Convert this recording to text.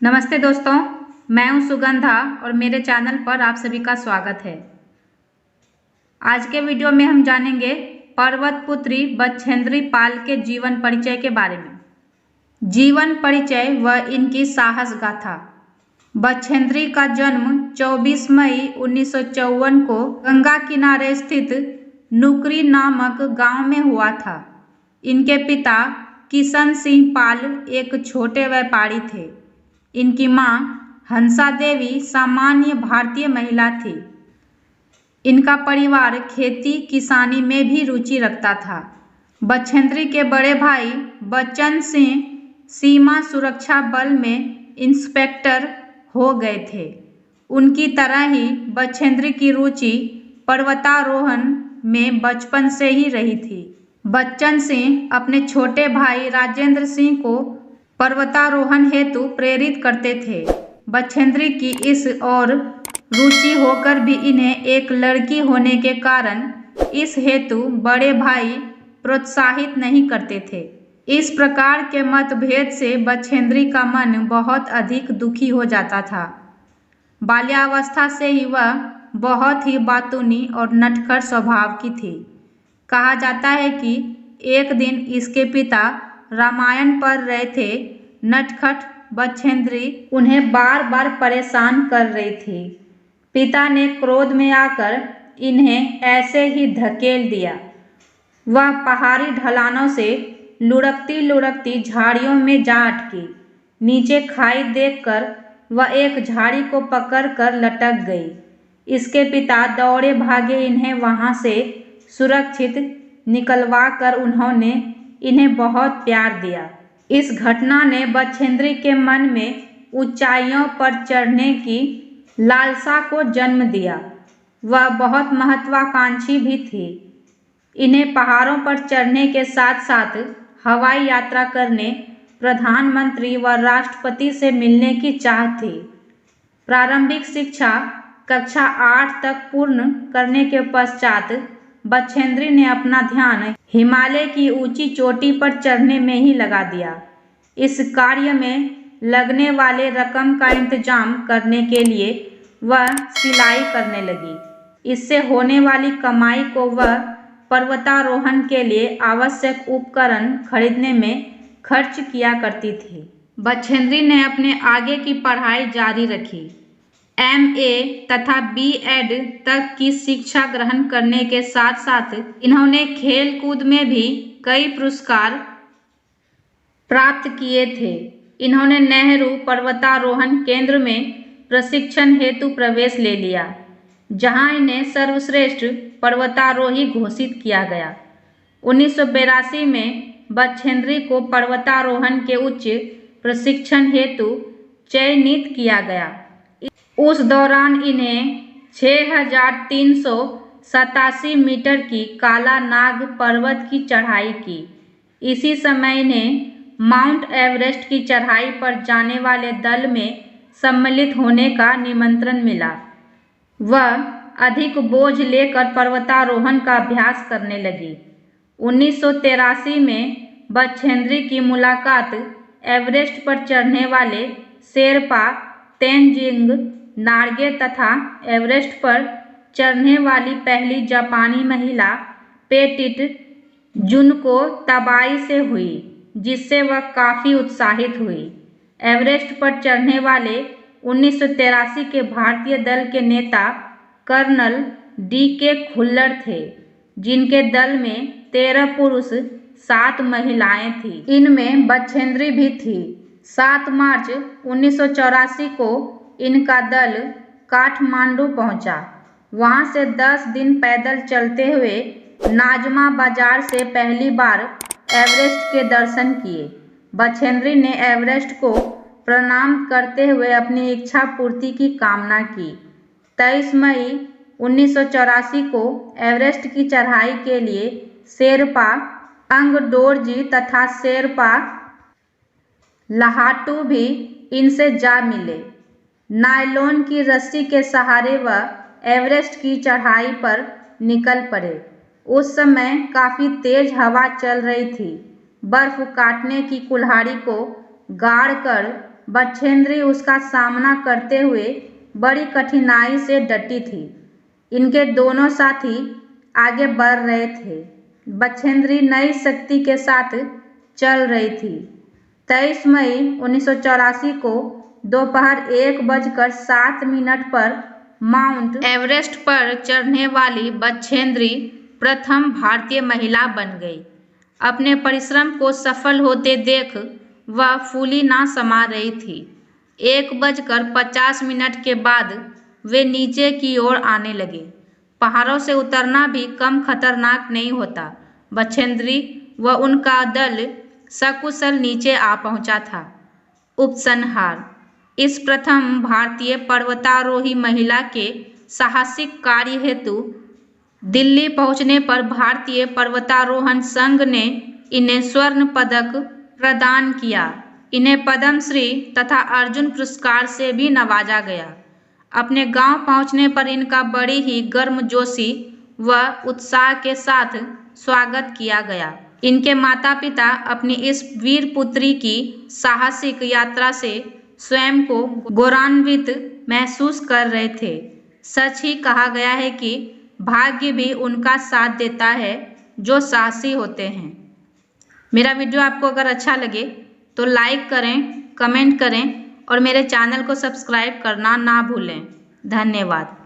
नमस्ते दोस्तों, मैं हूं सुगंधा और मेरे चैनल पर आप सभी का स्वागत है। आज के वीडियो में हम जानेंगे पर्वत पुत्री बछेंद्री पाल के जीवन परिचय के बारे में। जीवन परिचय व इनकी साहस गाथा। बछेंद्री का जन्म 24 मई 1954 को गंगा किनारे स्थित नुकरी नामक गांव में हुआ था। इनके पिता किशन सिंह पाल एक छोटे व्यापारी थे। इनकी मां हंसा देवी सामान्य भारतीय महिला थी। इनका परिवार खेती किसानी में भी रुचि रखता था। बछेंद्री के बड़े भाई बच्चन सिंह सीमा सुरक्षा बल में इंस्पेक्टर हो गए थे। उनकी तरह ही बछेंद्री की रुचि पर्वतारोहण में बचपन से ही रही थी। बच्चन सिंह अपने छोटे भाई राजेंद्र सिंह को पर्वतारोहण हेतु प्रेरित करते थे। बछेंद्री की इस और रुचि होकर भी इन्हें एक लड़की होने के कारण इस हेतु बड़े भाई प्रोत्साहित नहीं करते थे। इस प्रकार के मतभेद से बछेंद्री का मन बहुत अधिक दुखी हो जाता था। बाल्यावस्था से ही वह बहुत ही बातूनी और नटखट स्वभाव की थी। कहा जाता है कि एक दिन इसके पिता रामायण पढ़ रहे थे। नटखट बछेंद्री उन्हें बार बार परेशान कर रही थी। पिता ने क्रोध में आकर इन्हें ऐसे ही धकेल दिया। वह पहाड़ी ढलानों से लुढ़कती लुढ़कती झाड़ियों में जा अटकी। नीचे खाई देखकर वह एक झाड़ी को पकड़कर लटक गई। इसके पिता दौड़े भागे इन्हें वहां से सुरक्षित निकलवा कर उन्होंने इन्हें बहुत प्यार दिया। इस घटना ने बछेंद्री के मन में ऊंचाइयों पर चढ़ने की लालसा को जन्म दिया। वह बहुत महत्वाकांक्षी भी थी। इन्हें पहाड़ों पर चढ़ने के साथ साथ हवाई यात्रा करने, प्रधानमंत्री व राष्ट्रपति से मिलने की चाह थी। प्रारंभिक शिक्षा कक्षा 8 तक पूर्ण करने के पश्चात बछेंद्री ने अपना ध्यान हिमालय की ऊंची चोटी पर चढ़ने में ही लगा दिया। इस कार्य में लगने वाले रकम का इंतजाम करने के लिए वह सिलाई करने लगी। इससे होने वाली कमाई को वह पर्वतारोहण के लिए आवश्यक उपकरण खरीदने में खर्च किया करती थी। बछेंद्री ने अपने आगे की पढ़ाई जारी रखी। MA तथा B.Ed तक की शिक्षा ग्रहण करने के साथ साथ इन्होंने खेल कूद में भी कई पुरस्कार प्राप्त किए थे। इन्होंने नेहरू पर्वतारोहण केंद्र में प्रशिक्षण हेतु प्रवेश ले लिया, जहां इन्हें सर्वश्रेष्ठ पर्वतारोही घोषित किया गया। 1982 में बछेंद्री को पर्वतारोहण के उच्च प्रशिक्षण हेतु चयनित किया गया। उस दौरान इन्हें 6387 मीटर की काला नाग पर्वत की चढ़ाई की। इसी समय इन्हें माउंट एवरेस्ट की चढ़ाई पर जाने वाले दल में सम्मिलित होने का निमंत्रण मिला। वह अधिक बोझ लेकर पर्वतारोहण का अभ्यास करने लगी। 1983 में बछेंद्री की मुलाकात एवरेस्ट पर चढ़ने वाले शेरपा तेनजिंग नार्गे तथा एवरेस्ट पर चढ़ने वाली पहली जापानी महिला पेटिट जुनको तबाई से हुई, जिससे वह काफ़ी उत्साहित हुई। एवरेस्ट पर चढ़ने वाले 1983 के भारतीय दल के नेता कर्नल D.K. खुल्लर थे, जिनके दल में 13 पुरुष 7 महिलाएं थीं। इनमें बछेंद्री भी थी। 7 मार्च 1984 को इनका दल काठमांडू पहुंचा। वहां से 10 दिन पैदल चलते हुए नाजमा बाजार से पहली बार एवरेस्ट के दर्शन किए। बछेंद्री ने एवरेस्ट को प्रणाम करते हुए अपनी इच्छा पूर्ति की कामना की। 23 मई 1984 को एवरेस्ट की चढ़ाई के लिए शेरपा अंगडोरजी तथा शेरपा लाहाटू भी इनसे जा मिले। नायलॉन की रस्सी के सहारे वह एवरेस्ट की चढ़ाई पर निकल पड़े। उस समय काफ़ी तेज हवा चल रही थी। बर्फ काटने की कुल्हाड़ी को गाड़ कर बछेंद्री उसका सामना करते हुए बड़ी कठिनाई से डटी थी। इनके दोनों साथी आगे बढ़ रहे थे। बछेंद्री नई शक्ति के साथ चल रही थी। 23 मई 1984 को दोपहर 1:07 पर माउंट एवरेस्ट पर चढ़ने वाली बछेंद्री प्रथम भारतीय महिला बन गई। अपने परिश्रम को सफल होते देख वह फूली ना समा रही थी। 1:50 के बाद वे नीचे की ओर आने लगे। पहाड़ों से उतरना भी कम खतरनाक नहीं होता। बछेंद्री व उनका दल सकुशल नीचे आ पहुंचा था। उपसंहार: इस प्रथम भारतीय पर्वतारोही महिला के साहसिक कार्य हेतु दिल्ली पहुंचने पर भारतीय पर्वतारोहण संघ ने इन्हें स्वर्ण पदक प्रदान किया। इन्हें पद्मश्री तथा अर्जुन पुरस्कार से भी नवाजा गया। अपने गांव पहुंचने पर इनका बड़ी ही गर्मजोशी व उत्साह के साथ स्वागत किया गया। इनके माता पिता अपनी इस वीर पुत्री की साहसिक यात्रा से स्वयं को गौरवान्वित महसूस कर रहे थे। सच ही कहा गया है कि भाग्य भी उनका साथ देता है जो साहसी होते हैं। मेरा वीडियो आपको अगर अच्छा लगे तो लाइक करें, कमेंट करें और मेरे चैनल को सब्सक्राइब करना ना भूलें। धन्यवाद।